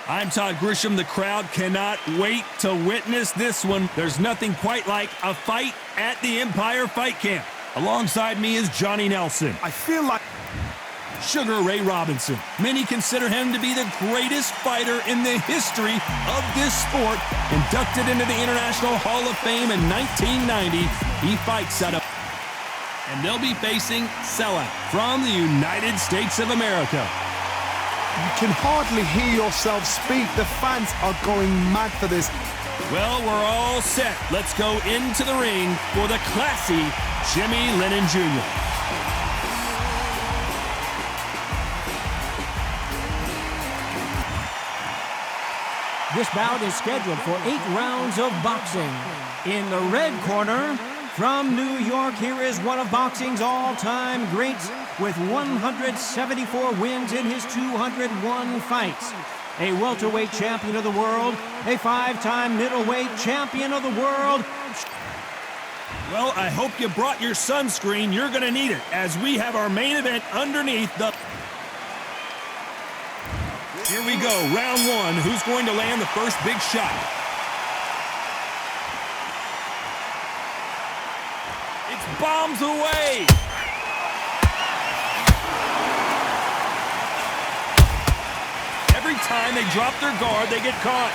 I'm Todd Grisham. The crowd cannot wait to witness this one. There's nothing quite like a fight at the Empire Fight Camp. Alongside me is Johnny Nelson. I feel like Sugar Ray Robinson. Many consider him to be the greatest fighter in the history of this sport. Inducted into the International Hall of Fame in 1990, he fights out of... And they'll be facing Sellout from the United States of America. you can hardly hear yourself speak. The fans are going mad for this. Well, we're all set. Let's go into the ring for the classy Jimmy Lennon Jr. This bout is scheduled for 8 rounds of boxing. In the red corner, from New York, here is one of boxing's all-time greats with 174 wins in his 201 fights. A welterweight champion of the world, a 5-time middleweight champion of the world. Well, I hope you brought your sunscreen. You're going to need it as we have our main event underneath the... Here we go, round one. Who's going to land the first big shot? It's bombs away. Every time they drop their guard, they get caught.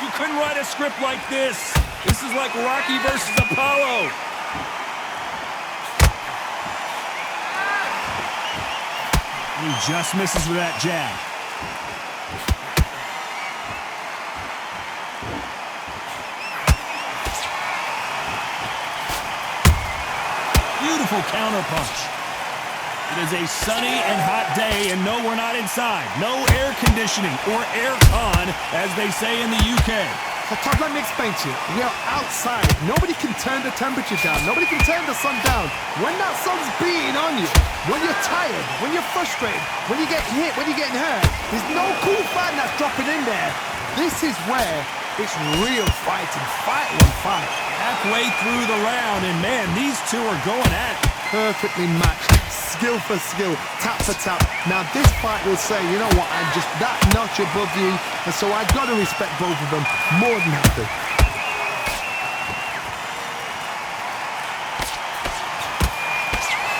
You couldn't write a script like this. This is like Rocky versus Apollo. He just misses with that jab. Beautiful counter punch. It is a sunny and hot day, and no, we're not inside. No air conditioning or air con, as they say in the UK. So Todd, let me explain to you. We are outside. Nobody can turn the temperature down. Nobody can turn the sun down. When that sun's beating on you, when you're tired, when you're frustrated, when you get hit, when you're getting hurt, there's no cool fan that's dropping in there. This is where it's real fighting. Fight on fight. Halfway through the round, and man, these two are going at it. Perfectly matched. Skill for skill, tap for tap. Now this fight will say, you know what, I'm just that notch above you, and so I've got to respect both of them more than happy.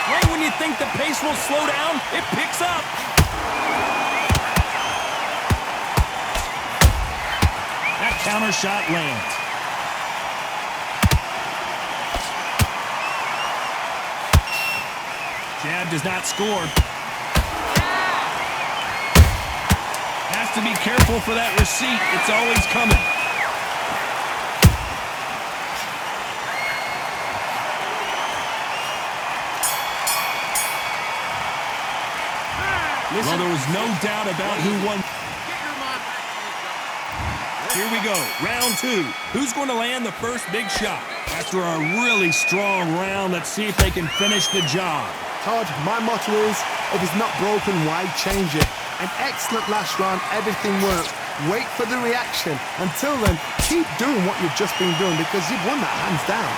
Right when you think the pace will slow down, it picks up. That counter shot lands. Jab does not score. Has to be careful for that receipt. It's always coming. Well, there was no doubt about who won. Here we go, round two. Who's going to land the first big shot? After a really strong round, let's see if they can finish the job. Todd, my motto is, if it's not broken, why change it? An excellent last round, everything worked. Wait for the reaction. Until then, keep doing what you've just been doing because you've won that hands down.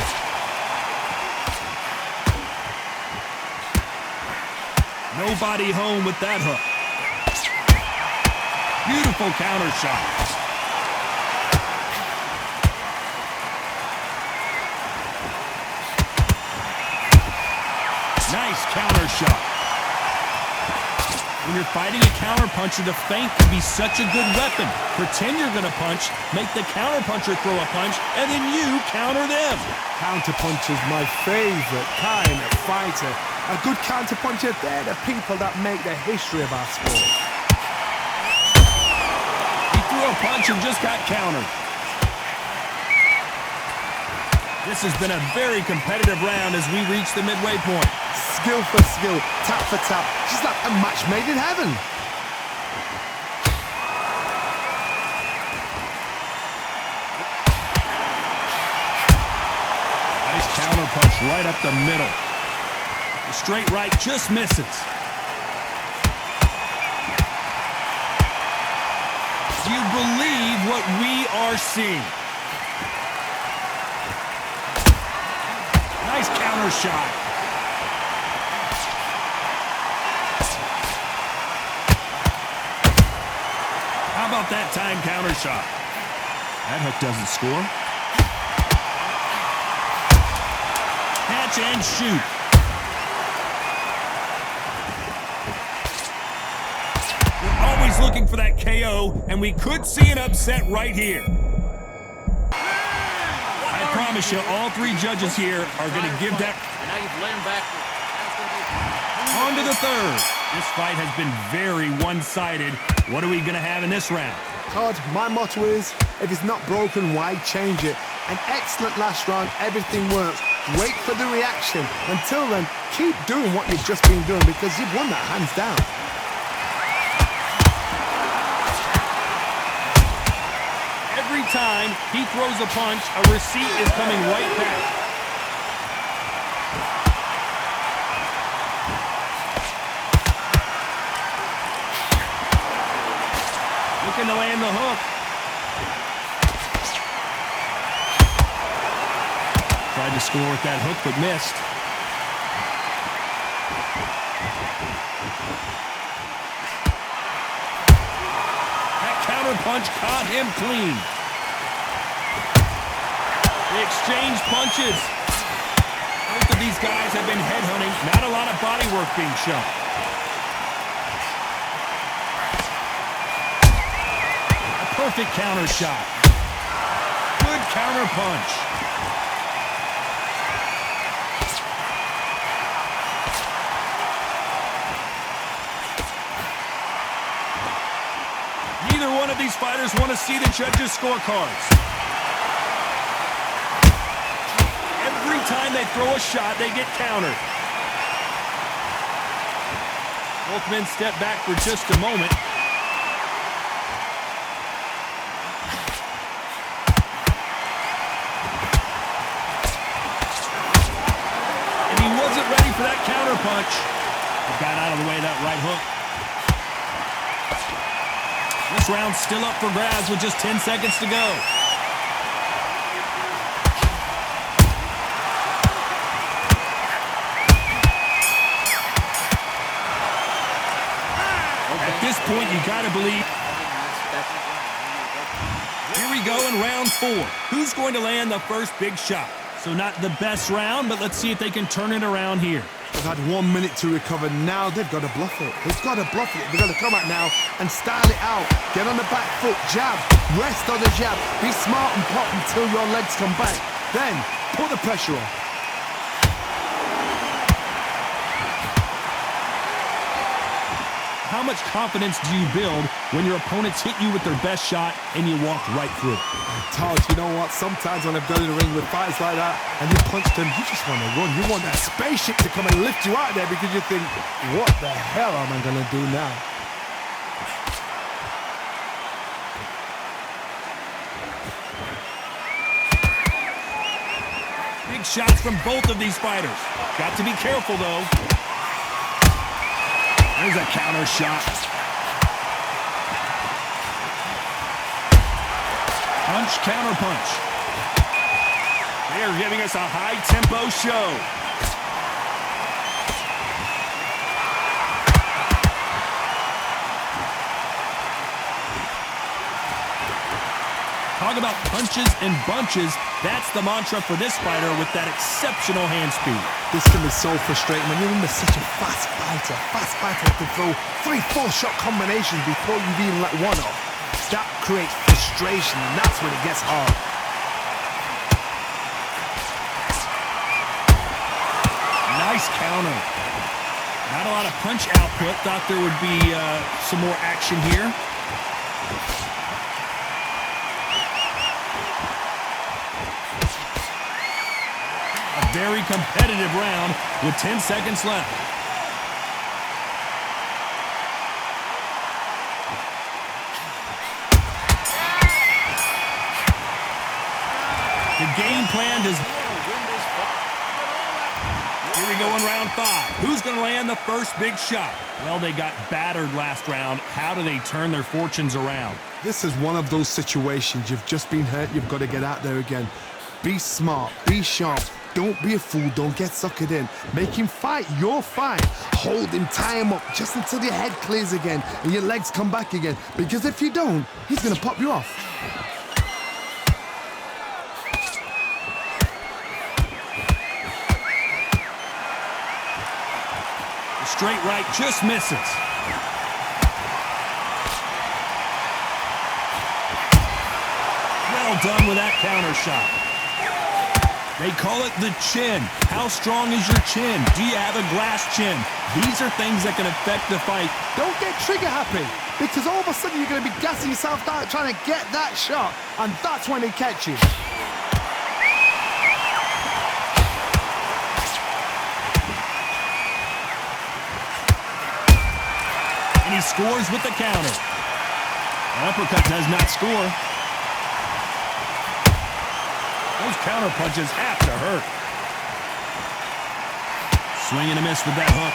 Nobody home with that hook. Beautiful counter shot. Nice counter shot. When you're fighting a counter puncher, the feint can be such a good weapon. Pretend you're going to punch, make the counter puncher throw a punch, and then you counter them. Counter puncher's my favorite kind of fighter. A good counter puncher, they're the people that make the history of our sport. He threw a punch and just got countered. This has been a very competitive round as we reach the midway point. Skill for skill, tap for tap. Just like a match made in heaven. Nice counter punch right up the middle. The straight right just misses. Do you believe what we are seeing? Nice counter shot. about that time counter shot? That hook doesn't score. Catch and shoot. We're always looking for that KO, and we could see an upset right here. I promise you, all three judges here are going to give that. And now you've laid him back. On to the third. This fight has been very one-sided. What are we going to have in this round? Todd, my motto is, if it's not broken, why change it? An excellent last round, everything works. Wait for the reaction. Until then, keep doing what you've just been doing because you've won that hands down. Every time he throws a punch, a receipt is coming right back. Looking to land the hook. Tried to score with that hook, but missed. That counter punch caught him clean. They exchange punches. Both of these guys have been headhunting. Not a lot of body work being shown. A perfect counter shot. Good counter punch. Neither one of these fighters want to see the judges' scorecards. Every time they throw a shot, they get countered. Both men step back for just a moment. And he wasn't ready for that counter punch. He got out of the way of that right hook. This round's still up for grabs with just 10 seconds to go. At this point, you got to believe. Here we go in round 4. Who's going to land the first big shot? So not the best round, but let's see if they can turn it around here. They've had 1 minute to recover. Now they've got to bluff it. They've got to bluff it. They've got to come out now and style it out. Get on the back foot, jab, rest on the jab. Be smart and pop until your legs come back. Then put the pressure on. How much confidence do you build when your opponents hit you with their best shot and you walk right through it? Todd, you know what? Sometimes when I've done in the ring with fights like that and you punch them, you just want to run. You want that spaceship to come and lift you out there because you think, what the hell am I going to do now? Big shots from both of these fighters. Got to be careful, though. There's a counter shot. Punch, counter punch. They're giving us a high-tempo show. Talk about punches and bunches. That's the mantra for this fighter with that exceptional hand speed. This can be so frustrating when you're in such a fast fighter. Fast fighter can throw 3-4 shot combinations before you've even let one off. That creates frustration, and that's when it gets hard. Nice counter. Not a lot of punch output. Thought there would be some more action here. A very competitive round with 10 seconds left. The game plan does. Here we go in round 5. Who's going to land the first big shot? Well, they got battered last round. How do they turn their fortunes around? This is one of those situations. You've just been hurt. You've got to get out there again. Be smart. Be sharp. Don't be a fool, don't get suckered in. Make him fight your fight. Hold him, tie him up, just until your head clears again and your legs come back again. Because if you don't, he's gonna pop you off. The straight right just misses. Well done with that counter shot. They call it the chin. How strong is your chin? Do you have a glass chin? These are things that can affect the fight. Don't get trigger happy, because all of a sudden you're going to be gassing yourself out trying to get that shot, and that's when they catch you. And he scores with the counter. An uppercut does not score. Those counter punches have to hurt. Swing and a miss with that hook.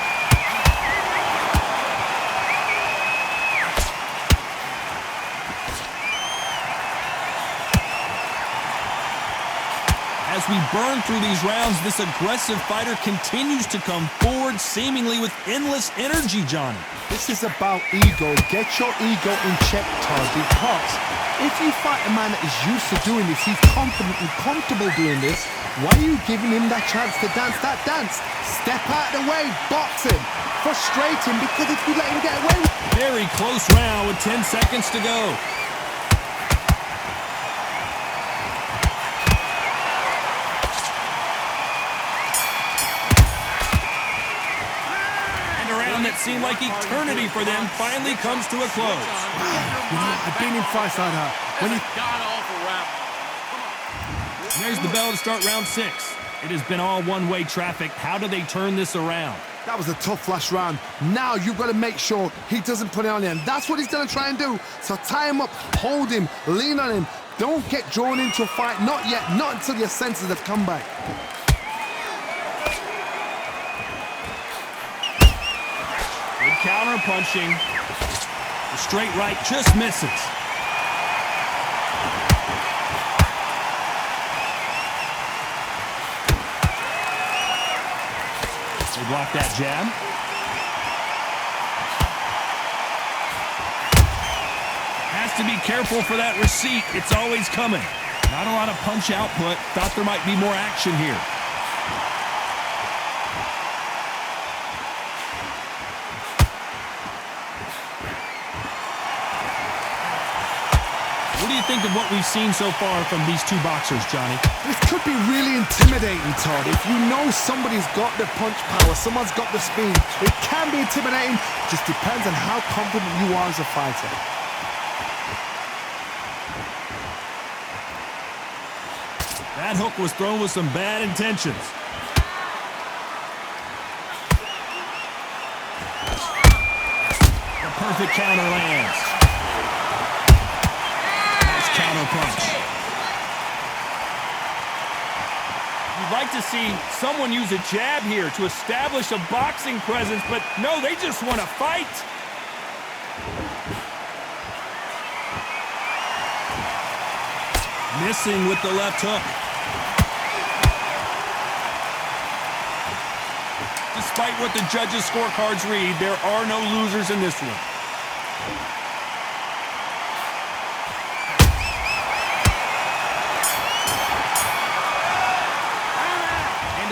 As we burn through these rounds, this aggressive fighter continues to come forward, seemingly with endless energy, Johnny. This is about ego. Get your ego in check, Todd, because if you fight a man that is used to doing this, he's confident and comfortable doing this, why are you giving him that chance to dance that dance? Step out of the way, box him, frustrate him, because if you let him get away with it. Very close round with 10 seconds to go. That seemed like eternity for them finally comes to a close. You know, I've been in fights like that. There's the bell to start round 6. It has been all one-way traffic. How do they turn this around? That was a tough last round. Now you've got to make sure he doesn't put it on you, and that's what he's going to try and do. So tie him up, hold him, lean on him. Don't get drawn into a fight. Not yet. Not until your senses have come back. Counter punching. The straight right just misses. They block that jab. Has to be careful for that receipt. It's always coming. Not a lot of punch output. Thought there might be more action here. What do you think of what we've seen so far from these two boxers, Johnny? This could be really intimidating, Todd. If you know somebody's got the punch power, someone's got the speed, it can be intimidating. Just depends on how confident you are as a fighter. That hook was thrown with some bad intentions. The perfect counter lands. Counter punch. You'd like to see someone use a jab here to establish a boxing presence, but no, they just want to fight. Missing with the left hook. Despite what the judges' scorecards read, there are no losers in this one.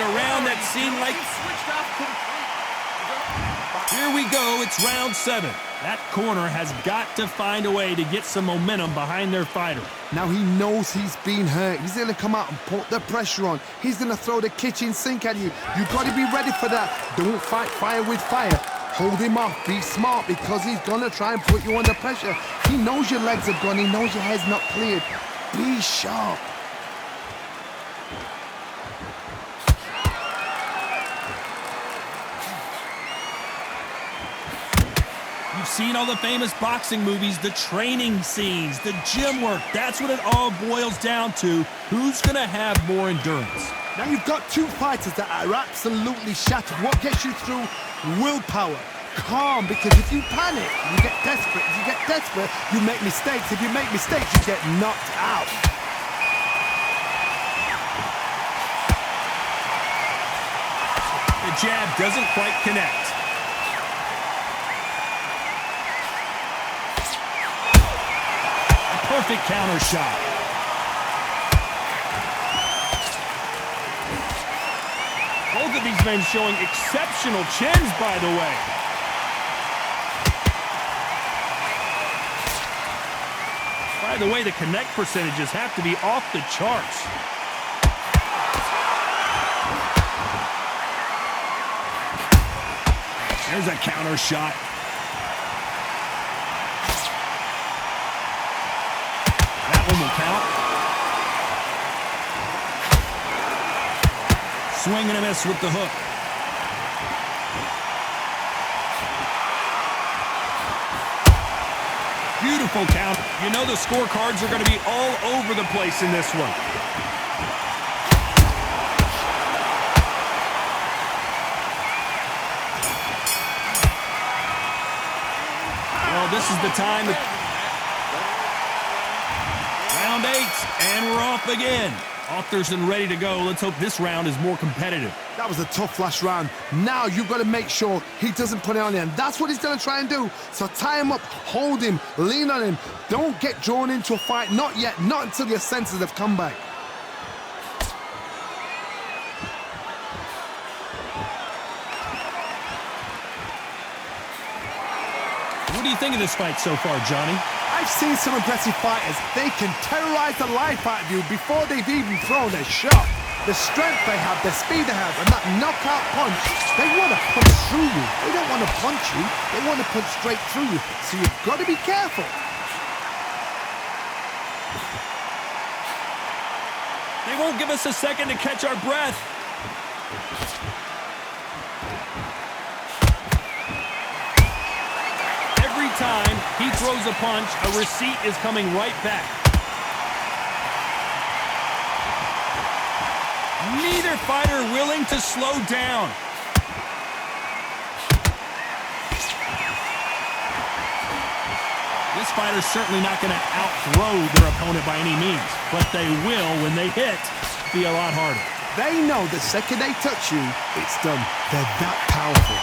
Round that seemed like here we go. It's round 7. That corner has got to find a way to get some momentum behind their fighter. Now he knows he's been hurt. He's going to come out and put the pressure on. He's going to throw the kitchen sink at you. You've got to be ready for that. Don't fight fire with fire. Hold him off. Be smart, because he's going to try and put you under pressure. He knows your legs are gone. He knows your head's not cleared. Be sharp. You've seen all the famous boxing movies, the training scenes, the gym work. That's what it all boils down to. Who's going to have more endurance? Now you've got two fighters that are absolutely shattered. What gets you through? Willpower. Calm, because if you panic, you get desperate. If you get desperate, you make mistakes. If you make mistakes, you get knocked out. The jab doesn't quite connect. A perfect counter shot. Both of these men showing exceptional chins, by the way. By the way, the connect percentages have to be off the charts. There's a counter shot. That one will count. Swing and a miss with the hook. Beautiful count. You know the scorecards are going to be all over the place in this one. Well, this is the time. Round 8, and we're off again. Authors and ready to go. Let's hope this round is more competitive. That was a tough last round. Now you've got to make sure he doesn't put it on you, and that's what he's going to try and do. So tie him up, hold him, lean on him. Don't get drawn into a fight. Not yet. Not until your senses have come back. What do you think of this fight so far, Johnny? I've seen some impressive fighters. They can terrorize the life out of you before they've even thrown a shot. The strength they have, the speed they have, and that knockout punch, they want to punch through you. They don't want to punch you. They want to punch straight through you. So you've got to be careful. They won't give us a second to catch our breath. Every time he throws a punch, a receipt is coming right back. Neither fighter willing to slow down. This fighter's certainly not going to outthrow their opponent by any means, but they will, when they hit, be a lot harder. They know the second they touch you, it's done. They're that powerful.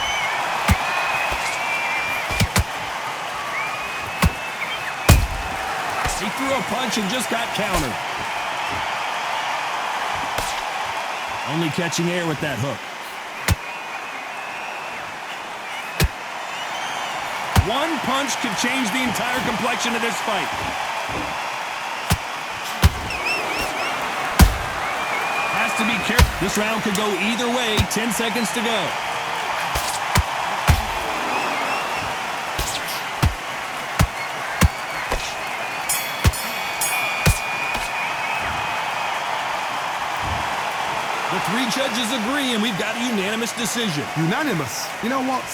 He threw a punch and just got countered. Only catching air with that hook. One punch could change the entire complexion of this fight. Has to be careful. This round could go either way. 10 seconds to go. The 3 judges agree, and we've got a unanimous decision. Unanimous? You know what?